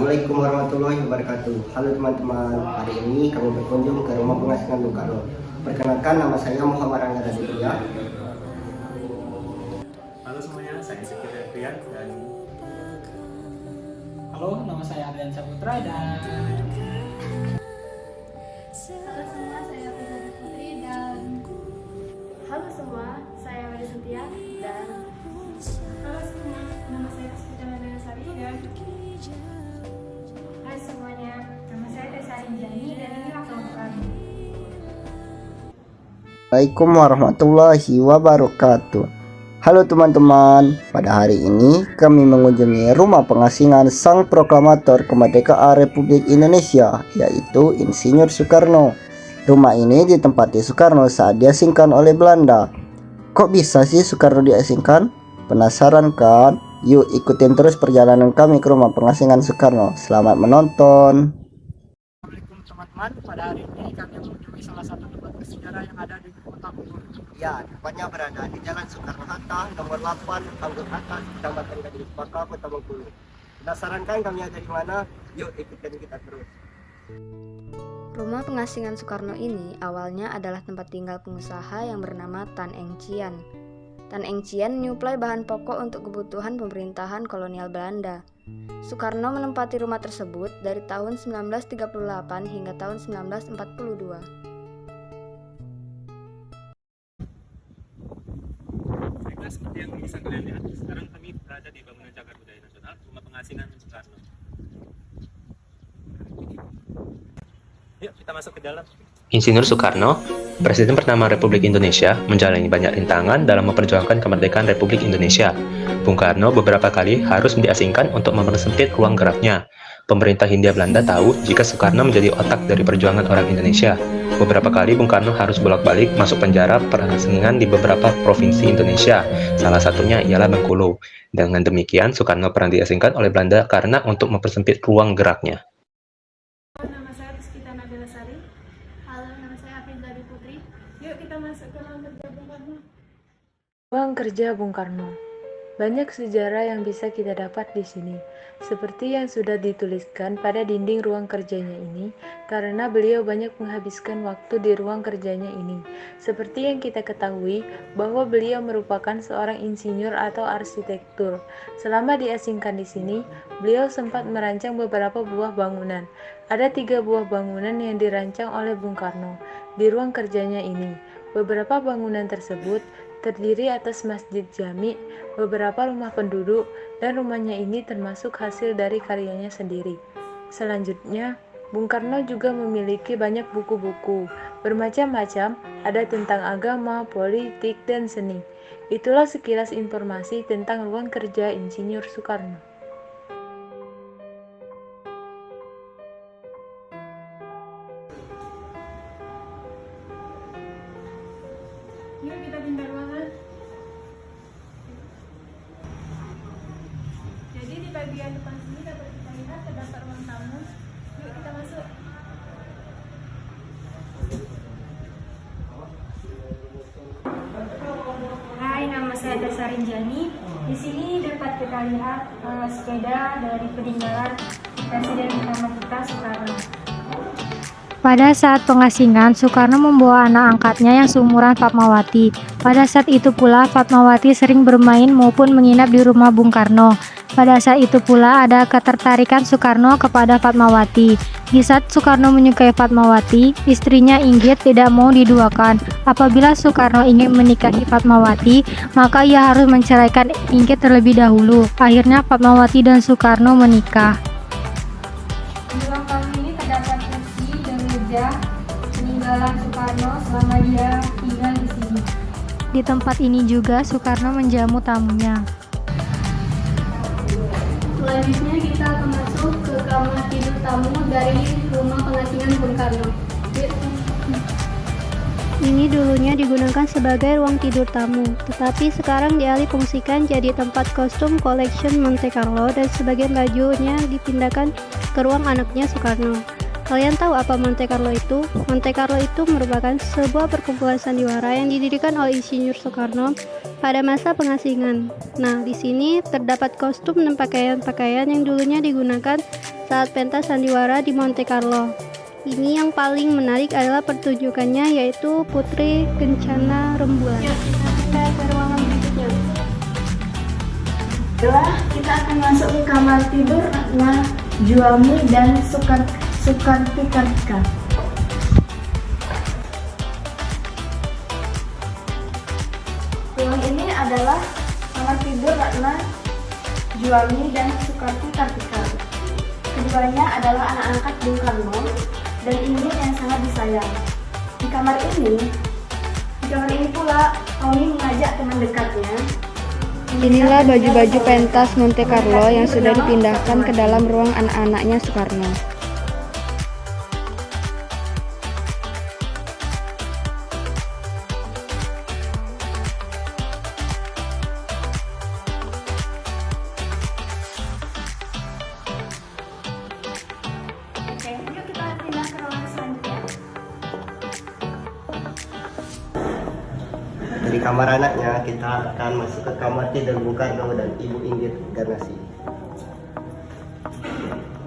Assalamualaikum warahmatullahi wabarakatuh. Halo teman-teman, hari ini kami berkunjung ke rumah pengasingan Bung Karno. Perkenalkan, nama saya Muhammad Angga Raditya. Halo semuanya, saya Zikir Rian dan Halo, nama saya Ardian Saputra dan Halo semua, saya Pizza Putri dan Halo semua, saya Wadi Setia dan Halo semua, nama saya Puspita Sari dan Hai semuanya, nama saya Tessa Rinjani dan ini Akal kami. Assalamualaikum warahmatullahi wabarakatuh. Halo teman-teman, pada hari ini kami mengunjungi rumah pengasingan Sang Proklamator Kemerdekaan Republik Indonesia, yaitu Insinyur Soekarno. Rumah ini ditempati Soekarno saat diasingkan oleh Belanda. Kok bisa sih Soekarno diasingkan? Penasaran kan? Yuk ikutin terus perjalanan kami ke rumah pengasingan Soekarno. Selamat menonton. Assalamualaikum teman-teman. Pada hari ini kami mengunjungi salah satu tempat bersejarah yang ada di kota Bogor. Ya, tepatnya berada di Jalan Soekarno-Hatta, nomor 8, Tanggul Atas, Kecamatan Gading Paka, Kota Bengkulu. Penasaran kan kami ada di mana? Yuk ikutin kita terus. Rumah pengasingan Soekarno ini awalnya adalah tempat tinggal pengusaha yang bernama Tan Eng Chien. Tan Eng Chien menyuplai bahan pokok untuk kebutuhan pemerintahan kolonial Belanda. Soekarno menempati rumah tersebut dari tahun 1938 hingga tahun 1942. baiklah, seperti yang bisa kalian lihat, sekarang kami berada di bangunan Cagar Budaya Nasional, rumah pengasingan Soekarno. Yuk kita masuk ke dalam. Insinyur Soekarno, Presiden pertama Republik Indonesia, menjalani banyak rintangan dalam memperjuangkan kemerdekaan Republik Indonesia. Bung Karno beberapa kali harus diasingkan untuk mempersempit ruang geraknya. Pemerintah Hindia Belanda tahu jika Soekarno menjadi otak dari perjuangan orang Indonesia. Beberapa kali Bung Karno harus bolak-balik masuk penjara pengasingan di beberapa provinsi Indonesia. Salah satunya ialah Bengkulu. Dengan demikian, Soekarno pernah diasingkan oleh Belanda karena untuk mempersempit ruang geraknya. Nama saya Puspita Sari. Halo, nama saya Pizza Putri. Yuk kita masuk ke ruang kerja Bung Karno. Ruang kerja Bung Karno. Banyak sejarah yang bisa kita dapat di sini, seperti yang sudah dituliskan pada dinding ruang kerjanya ini, karena beliau banyak menghabiskan waktu di ruang kerjanya ini. Seperti yang kita ketahui, bahwa beliau merupakan seorang insinyur atau arsitektur. Selama diasingkan di sini, beliau sempat merancang beberapa buah bangunan. Ada 3 buah bangunan yang dirancang oleh Bung Karno di ruang kerjanya ini. Beberapa bangunan tersebut terdiri atas Masjid Jami, beberapa rumah penduduk, dan rumahnya ini termasuk hasil dari karyanya sendiri. Selanjutnya, Bung Karno juga memiliki banyak buku-buku, bermacam-macam, ada tentang agama, politik, dan seni. Itulah sekilas informasi tentang ruang kerja Insinyur Soekarno. Yuk kita pindah ruangan. Jadi di bagian depan sini dapat kita lihat terdapat ruang tamu. Yuk kita masuk. Hai, nama saya Tessa Rinjani. Di sini dapat kita lihat sepeda dari peninggalan Presiden pertama kita Soekarno. Pada saat pengasingan, Soekarno membawa anak angkatnya yang seumuran Fatmawati. Pada saat itu pula, Fatmawati sering bermain maupun menginap di rumah Bung Karno. Pada saat itu pula ada ketertarikan Soekarno kepada Fatmawati. Di saat Soekarno menyukai Fatmawati, istrinya Inggit tidak mau diduakan. Apabila Soekarno ingin menikahi Fatmawati, maka ia harus menceraikan Inggit terlebih dahulu. Akhirnya Fatmawati dan Soekarno menikah. Di ruang tamu ini terdapat kursi dan meja peninggalan Soekarno selama dia tinggal di sini. Di tempat ini juga Soekarno menjamu tamunya. Selanjutnya kita akan masuk ke kamar tidur tamu dari rumah pengasingan Bung Karno. Ini dulunya digunakan sebagai ruang tidur tamu, tetapi sekarang dialih fungsikan jadi tempat kostum collection Monte Carlo dan sebagian bajunya dipindahkan ke ruang anaknya Soekarno. Kalian tahu apa Monte Carlo itu? Monte Carlo itu merupakan sebuah perkumpulan sandiwara yang didirikan oleh Insinyur Soekarno pada masa pengasingan. Nah, di sini terdapat kostum dan pakaian-pakaian yang dulunya digunakan saat pentas sandiwara di Monte Carlo. Ini yang paling menarik adalah pertunjukannya, yaitu Putri Kencana Rembulan. Yuk, kita ke ruangan berikutnya. Setelah kita akan masuk ke kamar tidur Ratna, Juami, dan Sukarti Kartika. Ruang ini adalah kamar tidur Ratna, Juami, dan Sukarti Kartika. Keduanya adalah anak angkat Bung Karno dan Inggit yang sangat disayang. Di kamar ini pula Tommy mengajak teman dekatnya. Inilah baju-baju pentas Monte Carlo yang sudah dipindahkan ke dalam ruang anak-anaknya Soekarno. Oke, yuk kita pindah ke ruangan selanjutnya. Dari kamar anaknya kita akan masuk ke kamar tidur Bung Karno dan Ibu Inggit Garnasi.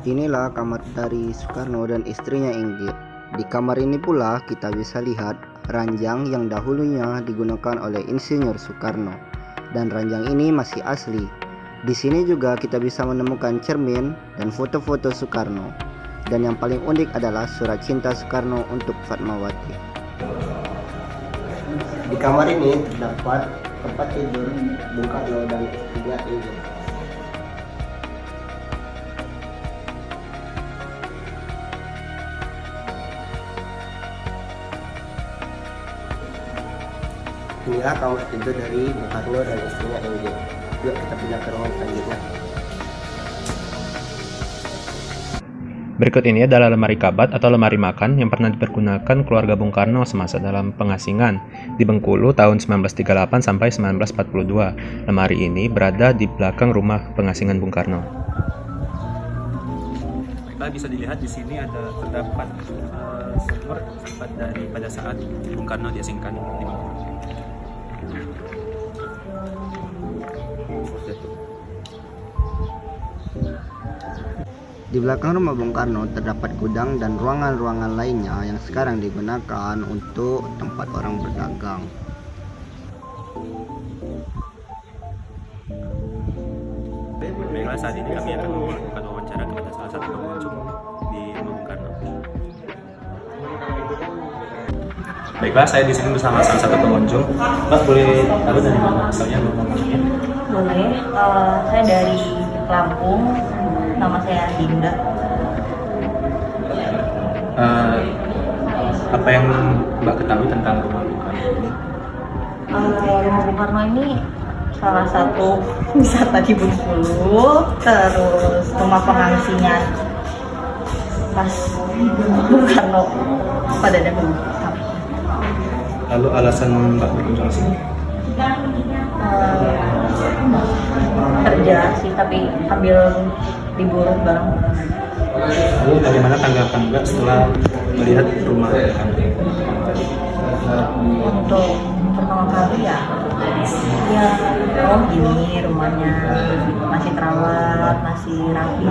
Inilah kamar dari Soekarno dan istrinya Inggit. Di kamar ini pula kita bisa lihat ranjang yang dahulunya digunakan oleh Insinyur Soekarno, dan ranjang ini masih asli. Di sini juga kita bisa menemukan cermin dan foto-foto Soekarno. Dan yang paling unik adalah surat cinta Soekarno untuk Fatmawati. Di kamar ini terdapat tempat tidur Bung Karno dan istrinya Inggit. Inilah kamar tidur dari Bung Karno dan istrinya Inggit. Yuk kita pindah ke ruangan selanjutnya. Berikut ini adalah lemari kabat atau lemari makan yang pernah dipergunakan keluarga Bung Karno semasa dalam pengasingan di Bengkulu tahun 1938 sampai 1942. Lemari ini berada di belakang rumah pengasingan Bung Karno. Baiklah, bisa dilihat di sini terdapat sumur dari pada saat Bung Karno diasingkan di Bengkulu. Di belakang rumah Bung Karno terdapat gudang dan ruangan-ruangan lainnya yang sekarang digunakan untuk tempat orang berdagang. Baiklah, saat ini kami akan melakukan wawancara kepada salah satu pengunjung di rumah Bung Karno. Baiklah, saya di sini bersama salah satu pengunjung. Mas, boleh tahu dari mana asalnya rumahnya? Boleh, saya dari Lampung, nama saya Dinda. Apa yang Mbak ketahui tentang rumah Bung Karno ini? Rumah Bung Karno ini salah satu wisata di Bengkulu, terus rumah pengasingan pas Bung Karno pada dahulu. Lalu alasan Mbak berkunjung sini? Kerja sih, tapi ambil libur bareng. Lalu bagaimana tanggapan Mbak setelah melihat rumah Bung Karno? Untuk pertama kali ya gini rumahnya masih terawat, masih rapi,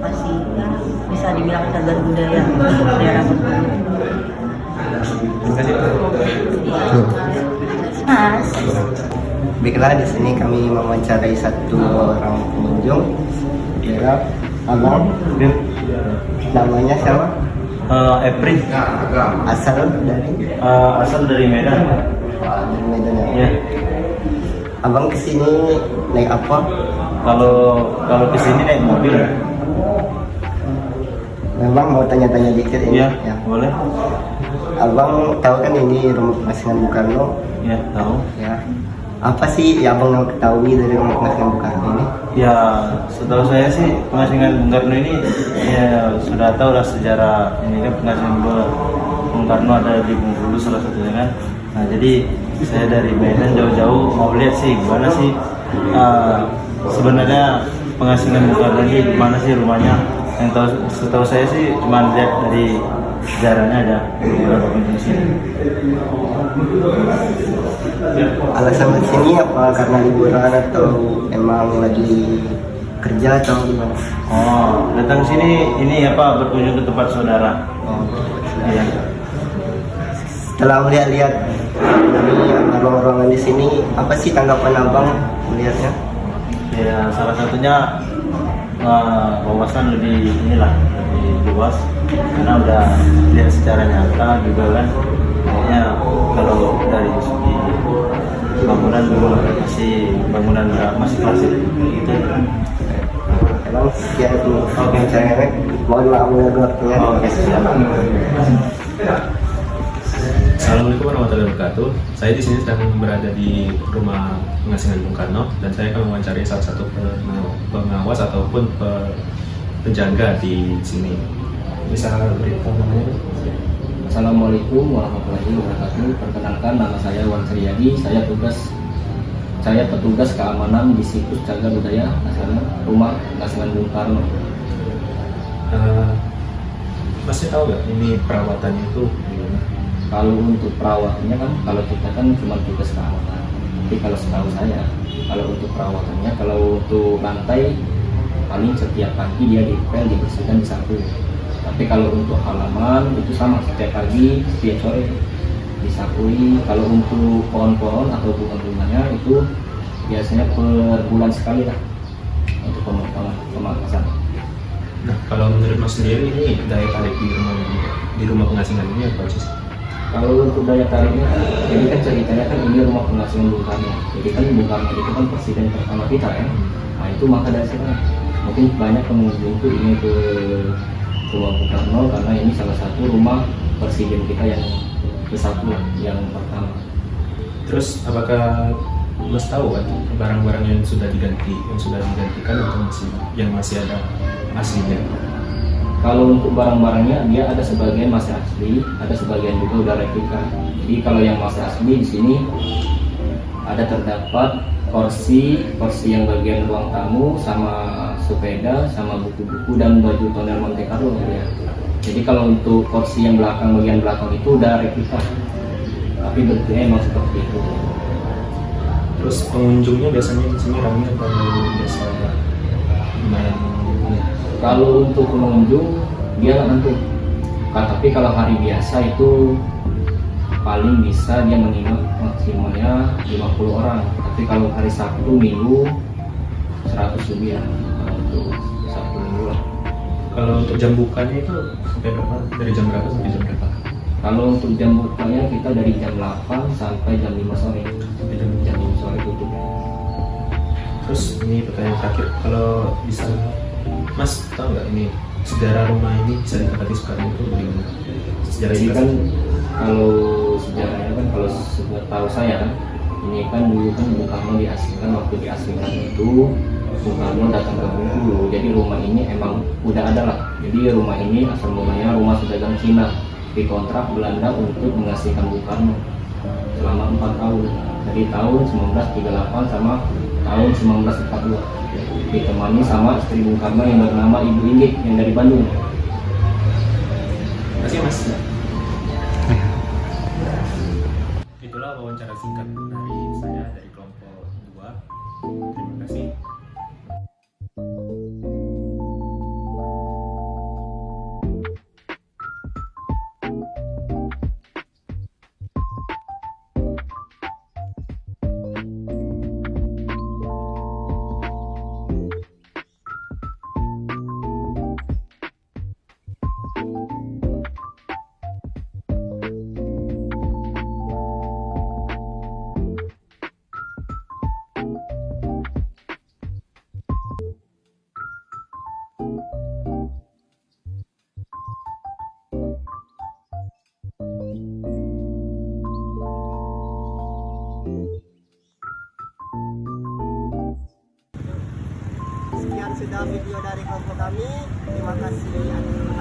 masih ya, bisa dibilang cagar budaya untuk daerah Bengkulu. Terima kasih. Mas. Baiklah, di sini kami mewawancarai satu orang pengunjung. Ya, abang. Namanya siapa? Epri. Asal dari Medan. Dari Medan ya. Ya. Abang kesini naik apa? Kalau kesini naik mobil. Memang mau tanya-tanya dikit ini. Ya, boleh. Abang tahu kan ini rumah pengasingan Bung Karno? Ya, tahu. Ya. Apa sih yang abang ketahui dari rumah pengasingan Bung Karno ini? Ya, setahu saya sih pengasingan Bung Karno ini ya sudah tahu lah sejarah ini kan pengasingan Bung Karno ada di Bengkulu salah satunya kan. Nah, jadi saya dari Medan jauh-jauh mau lihat sih gimana sih sebenarnya pengasingan Bung Karno ini, gimana sih rumahnya. Yang setahu saya sih cuma lihat dari sejarahnya ada beberapa fungsi. Alasan ke sini apa karena liburan atau emang lagi kerja atau gimana? Oh, datang sini ini apa berkunjung ke tempat saudara. Oh, Iya. setelah melihat-lihat dari ruang-ruangan di sini, apa sih tanggapan abang melihatnya? Ya salah satunya wawasan lebih lebih luas karena udah lihat secara nyata juga kan. Kayaknya kalau dari segi bangunan dulu masih klasik gitu. Emang sekian itu yang saya mohon maaf menegaknya. Oke, siap. Assalamualaikum warahmatullahi wabarakatuh. Saya di sini sedang berada di rumah pengasingan Bung Karno dan saya akan mewawancari salah satu pengawas ataupun penjaga di sini. Bisa beritahu namanya? Assalamualaikum warahmatullahi wabarakatuh. Perkenalkan, nama saya Wan Suryadi. Saya petugas keamanan di situs Cagar Budaya Nasional Rumah Pengasingan Bung Karno. Masih tahu nggak ini perawatannya itu gimana? Kalau untuk perawatannya kan, kalau kita kan cuma tugas keamanan. Tapi kalau setahu saya, kalau untuk perawatannya, kalau untuk lantai paling setiap pagi dia dipel, dibersihkan, disapu. Tapi kalau untuk halaman itu sama, setiap pagi, setiap sore disapui. Kalau untuk pohon-pohon atau bunga-bunganya itu biasanya per bulan sekali lah untuk pemangkasan. Nah, kalau menurut Mas sendiri ini daya tarik di rumah pengasingan ini apa sih? Kalau untuk daya tariknya, jadi kan ceritanya kan ini rumah pengasingan Bung Karno. Jadi kan Bung Karno itu kan presiden pertama kita ya. Nah itu maka dari sana mungkin banyak pengunjung itu ingin ke rumah Bung Karno karena ini salah satu rumah presiden kita yang ke-1 yang pertama. Terus apakah Mas tahu kan barang-barang yang sudah digantikan atau masih ada aslinya? Kalau untuk barang-barangnya dia ada sebagian masih asli, ada sebagian juga udah replika. Jadi kalau yang masih asli di sini ada terdapat kursi yang bagian ruang tamu, sama sepeda, sama buku-buku dan baju tonel Monte Carlo ya. Jadi kalau untuk kursi yang bagian belakang itu udah replika, tapi bentuknya emang seperti itu. Terus pengunjungnya biasanya di sini ramai atau biasa lumayan? Kalau untuk pengunjung dia nggak nentu. Tapi kalau hari biasa itu paling bisa dia menginap maksimalnya 50 orang. Tapi kalau hari Sabtu Minggu 100 lebih ya. Untuk Sabtu Minggu lah. Kalau untuk jam bukanya itu sampai berapa? Dari jam berapa sampai jam berapa? Kalau untuk jam bukanya kita dari jam 8 sampai jam 5 sore. Sampai jam 5 sore tutup. Terus ini pertanyaan terakhir, kalau bisa Mas tahu nggak ini sejarah rumah ini bisa ditempati sekarang itu bagaimana? Sejarah ini kan kalau sejarahnya kan kalau tahu saya kan ini kan dulu kan Bung Karno diasingkan, waktu diasingkan itu Bung Karno datang ke Bengkulu. Jadi rumah ini emang udah ada lah. Jadi rumah ini asal mulanya rumah pedagang Cina dikontrak Belanda untuk mengasingkan Bung Karno selama 4 tahun. Dari tahun 1938 sama tahun 1942. Ditemani sama istri Bung Karno yang bernama Ibu Indik yang dari Bandung. Terima kasih Mas. Itulah wawancara singkat dari saya dari kelompok 2. Terima kasih. Sekian sudah video dari kelompok kami. Terima kasih.